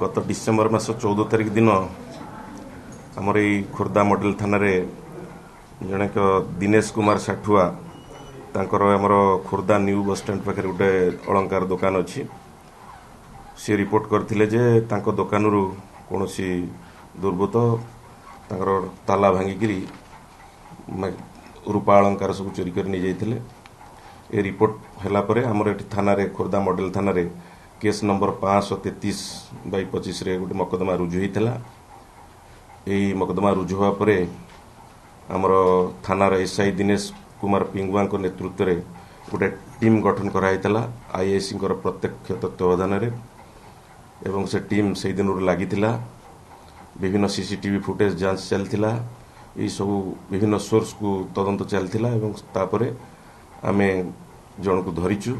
गत डिसेम्बर मास 14 तारिख दिन आमर ये खोर्धा मॉडल थाना रे जने दिनेश कुमार साठुआ तांकर आमर खोर्धा न्यू बस स्टैंड पाखे गोटे अलंकार दुकान अच्छी सी रिपोर्ट करथिले जे तांको दुकानरू कोनोसी दुर्बृत्त तांकर ताला भांगिकी रूपा अलंकार सब चोरी कर नहीं जाइथिले। ए रिपोर्ट हैला परे हमर एठी थाना रे खोर्धा मॉडल थाना रे केस नंबर 533/25 रे गोटे मकदमा रुजु होइथिला। एई मकदमा रुजु हुआ परे हमर थानार एसआई दिनेश कुमार पिंगुआ नेतृत्व रे गोटे टीम गठन कराइथिला आईएसी प्रत्यक्ष तत्वावधान रे एवं से टीम से दिन लागिथिला। विभिन्न सीसीटीवी फुटेज जांच चलथिला। ये सब विभिन्न सोर्स को तदंत चलथिला एवं तापरे आमे जन को धरिचु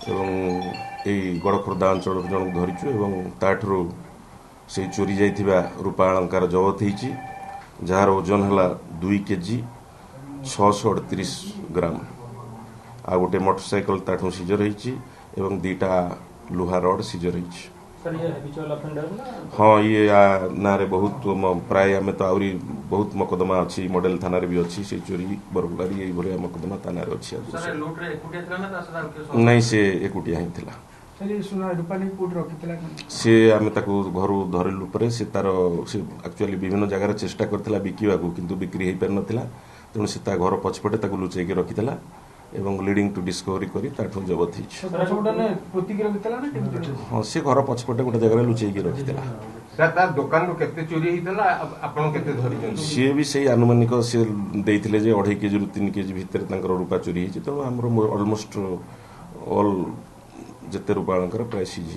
एवं यही गड़खोर्धा अंचल जन को धरिचु एवं ताठरू से चोरी जाइथिबा रूपा अलंकार जबत होईची जार ओजन हला 2 केजी 638 ग्राम आ गोटे मोटरसाइकल ताठू सीजर होईची एवं दीटा लुहा रड सीजर होईची। हाँ ये ना रे बहुत प्राय आम तो आहरी बहुत मकदमा अच्छी मॉडल थाना रे भी अच्छी से चोरी बरगुड़ारी ये भलिया मकदमा थाना रे अच्छी नहीं से एकुटिया ही थिला। सी आम घर धरलु पर से तार से एक्चुअली विभिन्न जगह चेष्टा करथिला बिकिबा को किंतु बिक्री हो पार नथिला तेणु से ता घर पछपटे ताकू लुचेकी रखिथिला एवं लीडिंग टू डिस्कवरी करी ताठू जबत होईची। हाँ से घर पछपटे गोटे जगह लुचेकी रखिथिला। दुकान रो केते चोरी हितला आपण केते धरि सी भी से आनुमानिक से देइथिले जे 2.5 केजी रु 3 केजी भितर तांकर रूपा चोरी हिची तो हमरो ऑलमोस्ट ऑल जते रूपा प्राय सीजी।